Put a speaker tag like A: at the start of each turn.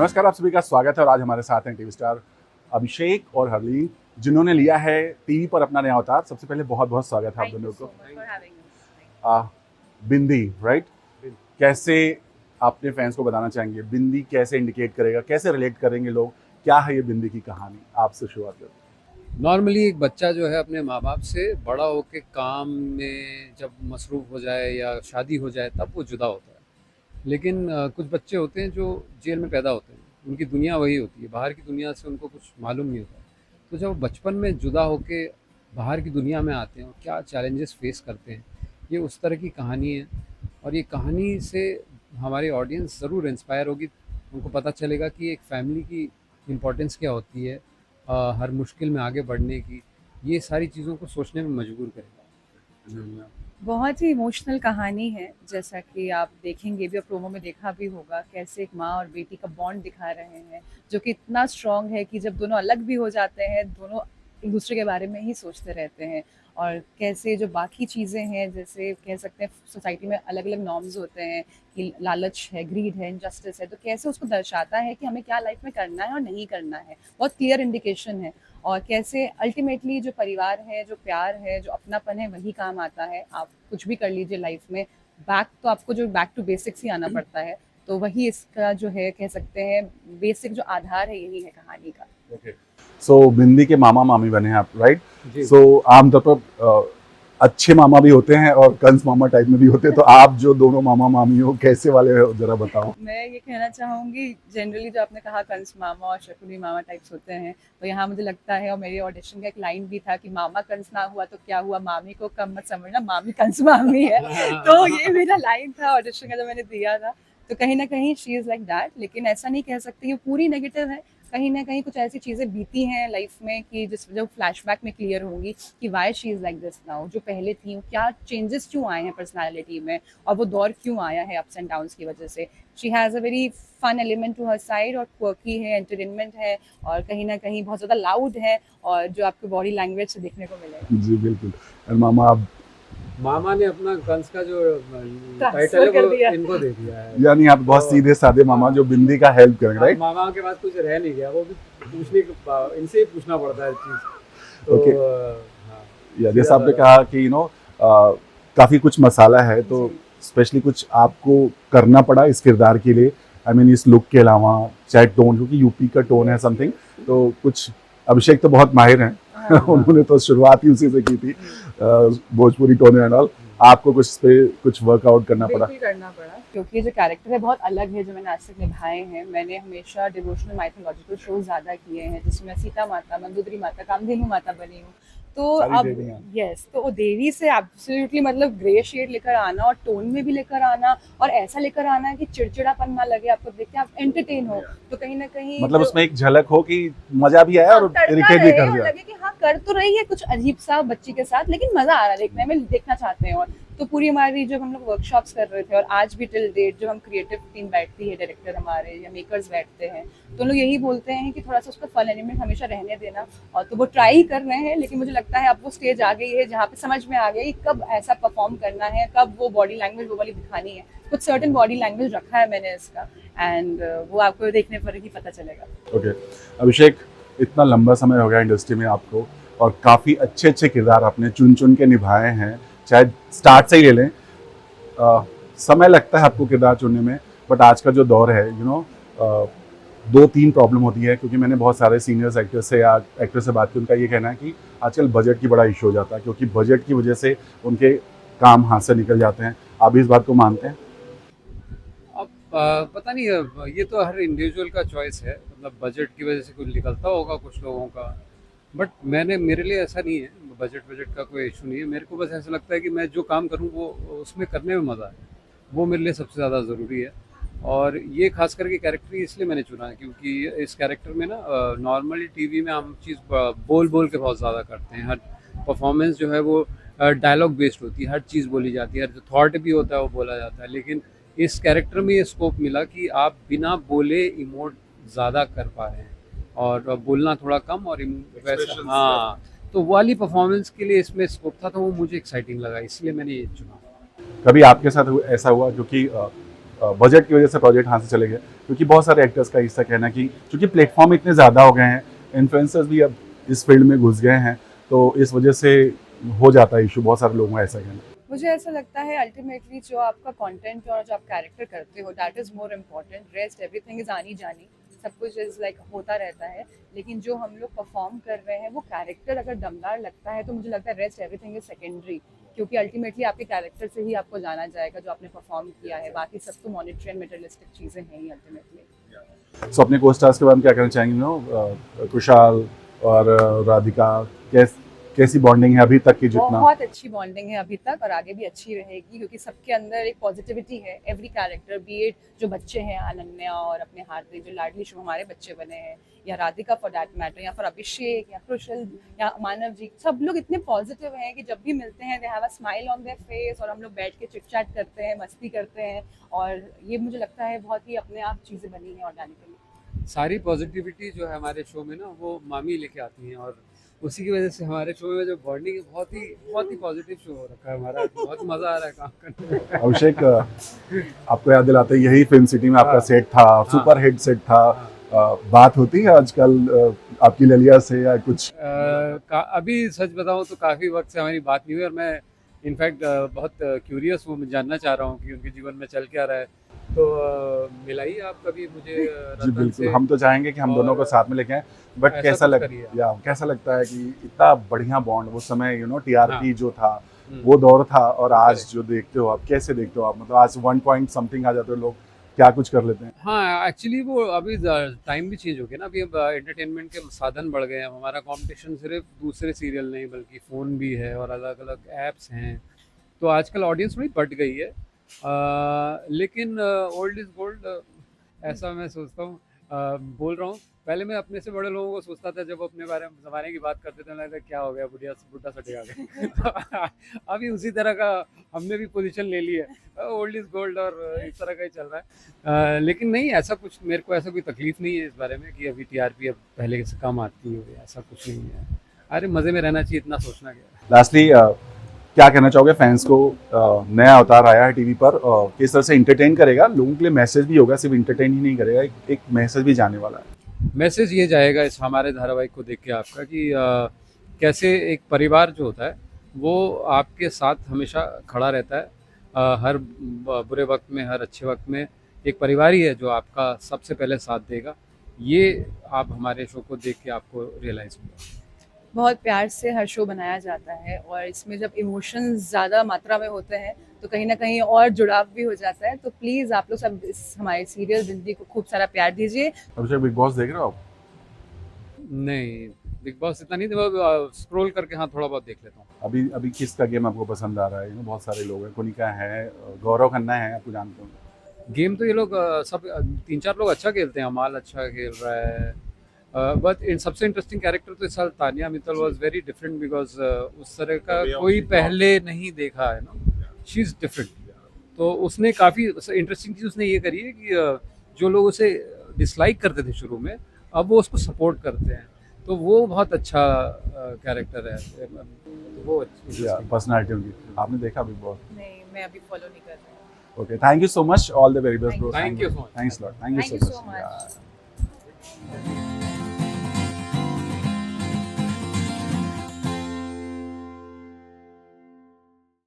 A: नमस्कार, आप सभी का स्वागत है और आज हमारे साथ हैं टीवी स्टार अभिषेक और हरलीन, जिन्होंने लिया है टीवी पर अपना नया अवतार। सबसे पहले बहुत बहुत स्वागत है आप दोनों को। बिंदी, राइट? कैसे आपने फैंस को बताना चाहेंगे, बिंदी कैसे इंडिकेट करेगा, कैसे रिलेट करेंगे लोग, क्या है ये बिंदी की कहानी? आपसे शुरुआत करते हैं।
B: नॉर्मली एक बच्चा जो है अपने माँ बाप से बड़ा होकर काम में जब मसरूफ़ हो जाए या शादी हो जाए तब वो जुदा होता है। लेकिन कुछ बच्चे होते हैं जो जेल में पैदा होते हैं, उनकी दुनिया वही होती है, बाहर की दुनिया से उनको कुछ मालूम नहीं होता। तो जब वो बचपन में जुदा होकर बाहर की दुनिया में आते हैं और क्या चैलेंजेस फेस करते हैं, ये उस तरह की कहानी है। और ये कहानी से हमारी ऑडियंस ज़रूर इंस्पायर होगी, उनको पता चलेगा कि एक फैमिली की इम्पोर्टेंस क्या होती है, हर मुश्किल में आगे बढ़ने की। ये सारी चीज़ों को सोचने में मजबूर करेगा।
C: बहुत ही इमोशनल कहानी है, जैसा कि आप देखेंगे भी और प्रोमो में देखा भी होगा, कैसे एक माँ और बेटी का बॉन्ड दिखा रहे हैं जो कि इतना स्ट्रॉन्ग है कि जब दोनों अलग भी हो जाते हैं, दोनों एक दूसरे के बारे में ही सोचते रहते हैं। और कैसे जो बाकी चीज़ें हैं, जैसे कह सकते हैं सोसाइटी में अलग अलग नॉर्म्स होते हैं कि लालच है, ग्रीड है, इनजस्टिस है, तो कैसे उसको दर्शाता है कि हमें क्या लाइफ में करना है और नहीं करना है। बहुत क्लियर इंडिकेशन है। और कैसे अल्टीमेटली जो परिवार है, जो प्यार है, जो अपनापन है, वही काम आता है। आप कुछ भी कर लीजिए लाइफ में, आपको जो बैक टू बेसिक्स ही आना पड़ता है। तो वही इसका जो है, कह सकते हैं बेसिक जो आधार है, यही है कहानी का।
A: सो बिंदी के मामा मामी बने हैं आप, राइट?
B: जी।
A: सो आमतौर पर अच्छे मामा भी होते हैं और कंस मामा टाइप में भी होते हैं, तो आप जो दोनों मामा मामी हो, कैसे वाले हो, जरा बताओ।
C: मैं ये कहना चाहूँगी, जनरली जो आपने कहा कंस मामा और शकुनी मामा टाइप्स होते हैं, तो यहाँ मुझे लगता है, और मेरे ऑडिशन का एक लाइन भी था कि मामा कंस ना हुआ तो क्या हुआ, मामी को कम मत समझना, मामी कंस मामी है। तो ये मेरा लाइन था ऑडिशन का जब मैंने दिया था। तो कहीं ना कहीं शी इज़ लाइक दैट, लेकिन ऐसा नहीं कह सकती ये पूरी नेगेटिव है। कहीं ना कहीं कुछ ऐसी चीज़ें बीती हैं लाइफ में कि जिस जो फ्लैशबैक में क्लियर होंगी कि why she is like this now. जो पहले थी, क्या चेंजेस क्यों आए हैं पर्सनालिटी में, और वो दौर क्यों आया है अप्स एंड डाउन्स की वजह से। She has a very fun element to her side, और क्वर्की है, एंटरटेनमेंट है, और कहीं ना कहीं बहुत ज़्यादा लाउड है, और जो आपको बॉडी लैंग्वेज से देखने को मिलेगा।
A: जी बिल्कुल। और मामा, आप
B: मामा ने अपना कंस का जो टाइटल है
C: कर
B: वो
C: दिया।
B: इनको दे दिया है।
A: यानी आप बहुत सीधे साधे मामा जो बिंदी का हेल्प करेंगे,
B: अब
A: राइट?
B: मामा के पास कुछ रह नहीं गया, वो भी इनसे ही पूछना पड़ता है हर चीज। तो
A: Okay.
B: हाँ,
A: या जैसा आपने कहा कि काफ़ी कुछ मसाला है, तो स्पेशली कुछ आपको करना पड़ा इस किरदार के लिए। आई मीन इस लुक के अलावा, चाहे टोन, क्योंकि यूपी का टोन है समथिंग, तो कुछ अभिषेक तो बहुत माहिर हैं।
C: हाँ।
A: उन्होंने तो शुरुआत ही उसी से की थी, भोजपुरी टोन एंड ऑल। आपको कुछ इस पे कुछ वर्कआउट करना पड़ा?
C: बिल्कुल करना पड़ा, क्योंकि जो कैरेक्टर है बहुत अलग है जो मैंने आज तक निभाए हैं। मैंने हमेशा डिवोशनल माइथोलॉजिकल शो ज़्यादा किए हैं, जिसमें सीता माता, मंदोदरी माता, कामधेनु माता बनी हूँ। तो
A: सारी
C: अब
A: देवी हैं।
C: यस, तो वो देवी से एब्सोल्युटली मतलब ग्रे शेड लेकर आना, और टोन में भी लेकर आना, और ऐसा लेकर आना कि चिड़चिड़ापन ना लगे आपको देख के, आप एंटरटेन हो। तो कहीं ना कहीं
A: मतलब
C: जो-
A: उसमें एक झलक हो कि मजा भी आया और
C: तड़का
A: इरिटेट भी
C: रहे
A: कर
C: और
A: दिया।
C: लगे कि हाँ कर तो रही है कुछ अजीब सा बच्ची के साथ, लेकिन मजा आ रहा है देखने में, देखना चाहते हैं। और तो पूरी हमारी जब हम लोग वर्कशॉप्स कर रहे थे, और आज भी टिल डेट जब हम क्रिएटिव टीम बैठती है, डायरेक्टर हमारे या मेकर्स बैठते हैं, तो लोग यही बोलते हैं कि थोड़ा सा उसका फन एलिमेंट हमेशा रहने देना। और तो वो ट्राई कर रहे हैं, लेकिन मुझे लगता है अब वो स्टेज आ गई है जहाँ पे समझ में आ गया कि कब ऐसा परफॉर्म करना है, कब वो बॉडी लैंग्वेज वो वाली दिखानी है। कुछ सर्टेन बॉडी लैंग्वेज रखा है मैंने इसका, एंड वो आपको देखने पर ही पता चलेगा।
A: ओके अभिषेक, इतना लंबा समय हो गया इंडस्ट्री में आपको, और काफ़ी अच्छे अच्छे किरदार आपने चुन चुन के निभाए हैं, चाहे स्टार्ट से ही ले लें। समय लगता है आपको किरदार चुनने में, बट आज का जो दौर है, 2-3 प्रॉब्लम होती है, क्योंकि मैंने बहुत सारे सीनियर्स एक्टर से या एक्टर से बात की, उनका ये कहना है कि आजकल बजट की बड़ा इशू हो जाता है, क्योंकि बजट की वजह से उनके काम हाथ से निकल जाते हैं। आप भी इस बात को मानते हैं?
B: अब पता नहीं, ये तो हर इंडिविजुअल का चॉइस है, मतलब बजट की वजह से कुछ निकलता होगा कुछ लोगों का, बट मेरे लिए ऐसा नहीं है। बजट का कोई इशू नहीं है। मेरे को बस ऐसा लगता है कि मैं जो काम करूँ वो उसमें करने में मज़ा है, वो मेरे लिए सबसे ज़्यादा ज़रूरी है। और ये खास करके कैरेक्टर इसलिए मैंने चुना है क्योंकि इस कैरेक्टर में ना, नॉर्मली टीवी में हम चीज़ बोल बोल के बहुत ज़्यादा करते हैं। हर परफॉर्मेंस जो है वो डायलॉग बेस्ड होती है, हर चीज़ बोली जाती है, हर जो थॉट भी होता है वो बोला जाता है। लेकिन इस कैरेक्टर में ये स्कोप मिला कि आप बिना बोले इमोट ज़्यादा कर पा रहे हैं, और बोलना थोड़ा कम, और वैसा हाँ, तो वो वाली परफॉर्मेंस के लिए इसमें स्कोप था, तो वो मुझे एक्साइटिंग लगा, इसलिए मैंने ये चुना।
A: कभी आपके साथ ऐसा हुआ, क्योंकि बजट की वजह से प्रोजेक्ट हाथ से चले गए, क्योंकि बहुत सारे एक्टर्स का इसका कहना है कि चूंकि प्लेटफॉर्म इतने ज़्यादा हो गए हैं, इन्फ्लुएंसर्स भी अब इस फील्ड में घुस गए हैं, तो इस वजह से हो जाता है इशू, बहुत सारे लोगों का ऐसा कहना है।
C: मुझे ऐसा लगता है अल्टीमेटली जो आपका कंटेंट और जो आप कैरेक्टर करते हो that is more important, rest everything is आनी जानी, सब कुछ इज़ लाइक होता रहता है। लेकिन जो हम लोग परफॉर्म कर रहे हैं वो कैरेक्टर अगर दमदार लगता है तो मुझे लगता है रेस्ट एवरीथिंग इज सेकेंडरी, क्योंकि अल्टीमेटली आपके कैरेक्टर से ही आपको जाना जाएगा जो आपने परफॉर्म किया है, बाकी सब तो मॉनिटरी एंड मटेरियलिस्टिक चीज़ें हैं ही अल्टीमेटली।
A: सो अपने को स्टार्स के बारे में क्या कहना चाहेंगे? कुशाल और राधिका, कैसी बॉन्डिंग है अभी तक की? जितना
C: बहुत अच्छी बॉन्डिंग है अभी तक और आगे भी अच्छी रहेगी, क्योंकि सबके अंदर एक पॉजिटिविटी है। एवरी कैरेक्टर, बी इट जो बच्चे हैं अनन्या और अपने हार्दिक, जो लाडली शुभ हमारे बच्चे बने हैं, या राधिका फॉर दैट मैटर, या फिर अभिषेक या कुशल या मानव जी, सब लोग इतने पॉजिटिव हैं कि जब भी मिलते हैं they have a smile on their face, और हम लोग बैठ के चिट चैट करते हैं, मस्ती करते हैं, और ये मुझे लगता है बहुत ही अपने आप चीज़ें बनी हैं ऑर्गेनिकली।
B: सारी पॉजिटिविटी जो है हमारे शो में ना वो मामी लेके आती हैं, और उसी की वजह से हमारे शो में जो बॉन्डिंग है बहुत ही पॉजिटिव शो हो रखा है हमारा। बहुत मज़ा आ रहा है काम करने में।
A: अभिषेक, आपको याद दिलाते हैं यही फिल्म सिटी में आपका सेट था, सुपर हिट सेट था। बात होती है आजकल आपकी ललिया से या कुछ?
B: अभी सच बताऊं तो काफ़ी वक्त से हमारी बात नहीं हुई, और मैं इनफैक्ट बहुत क्यूरियस हूँ, जानना चाह रहा हूँ कि उनके जीवन में चल क्या रहा है। तो मिलाइए आप कभी मुझे
A: जी
B: रतन
A: बिल्कुल,
B: से।
A: हम तो चाहेंगे कि हम दोनों को साथ में लेके आएं, बट
B: ऐसा कुछ करिए आप।
A: कैसा लगता है कि इतना बढ़िया बॉन्ड वो समय टीआरपी
B: हाँ।
A: जो था वो दौर था, और आज जो देखते हो आप, कैसे देखते हो आप? मतलब आज 1 पॉइंट समथिंग आ जाते हो लोग, क्या कुछ कर लेते हैं।
B: हाँ, एक्चुअली वो अभी टाइम भी चेंज हो गया ना, अभी अब एंटरटेनमेंट के साधन बढ़ गए हैं। हमारा कंपटीशन सिर्फ दूसरे सीरियल नहीं बल्कि फ़ोन भी है और अलग अलग ऐप्स हैं, तो आजकल ऑडियंस थोड़ी बढ़ गई है। लेकिन ओल्ड इज़ गोल्ड, ऐसा मैं सोचता हूँ। बोल रहा हूँ, पहले मैं अपने से बड़े लोगों को सोचता था, जब वो अपने बारे में ज़माने की बात करते थे, लगता क्या हो गया, बुढ़ा सटे आ गए। अभी उसी तरह का हमने भी पोजीशन ले ली है, ओल्ड इज़ गोल्ड, और इस तरह का ही चल रहा है। लेकिन नहीं, ऐसा कुछ मेरे को ऐसा कोई तकलीफ नहीं है इस बारे में कि अभी टीआरपी अब पहले से कम आती हो, ऐसा कुछ नहीं है। अरे मज़े में रहना चाहिए, इतना सोचना क्या।
A: लास्टली क्या कहना चाहोगे फैंस को? नया अवतार आया है टीवी पर, किस तरह से इंटरटेन करेगा लोगों के लिए? मैसेज भी होगा, सिर्फ इंटरटेन ही नहीं करेगा, एक मैसेज भी जाने वाला है।
B: मैसेज ये जाएगा इस हमारे धारावाहिक को देख के आपका कि कैसे एक परिवार जो होता है वो आपके साथ हमेशा खड़ा रहता है, हर बुरे वक्त में, हर अच्छे वक्त में। एक परिवार ही है जो आपका सबसे पहले साथ देगा। ये आप हमारे शो को देख के आपको रियलाइज़ होगा।
C: बहुत प्यार से हर शो बनाया जाता है, और इसमें जब इमोशंस ज़्यादा मात्रा में होते हैं तो कहीं ना कहीं और जुड़ाव भी हो जाता है। तो प्लीज़ आप लोग सब इस हमारे सीरियल जिंदगी को खूब सारा प्यार दीजिए।
A: अभिषेक, बिग बॉस देख रहे हो आप?
B: नहीं, बिग बॉस इतना नहीं, स्क्रॉल करके हाँ थोड़ा बहुत देख लेता हूँ।
A: अभी अभी किसका गेम आपको पसंद आ रहा है? बहुत सारे लोग हैं, कोनिका है, गौरव खन्ना है, आपको जानते हो।
B: गेम तो ये लोग सब 3-4 लोग अच्छा खेलते हैं। अमाल अच्छा खेल रहा है, बट इन सबसे इंटरेस्टिंग कैरेक्टर तो इस साल Tania Mittal was very different, because उस तरह का कोई पहले नहीं देखा है ना, शी इज़ डिफरेंट। तो उसने काफ़ी इंटरेस्टिंग चीज़ उसने ये करी है कि जो लोग उसे डिसलाइक करते थे शुरू में, अब वो उसको सपोर्ट करते हैं, तो वो बहुत अच्छा कैरेक्टर है। तो वो
A: पर्सनालिटी उनकी आपने देखा बिग बॉस?
C: नहीं, मैं अभी फॉलो नहीं कर रही हूँ।
A: Okay, thank you so much, all the very best bro.
B: Thank you so much.
A: Thanks lot, thank
C: Thank
A: you
C: you
A: so
C: so
A: much.
C: much.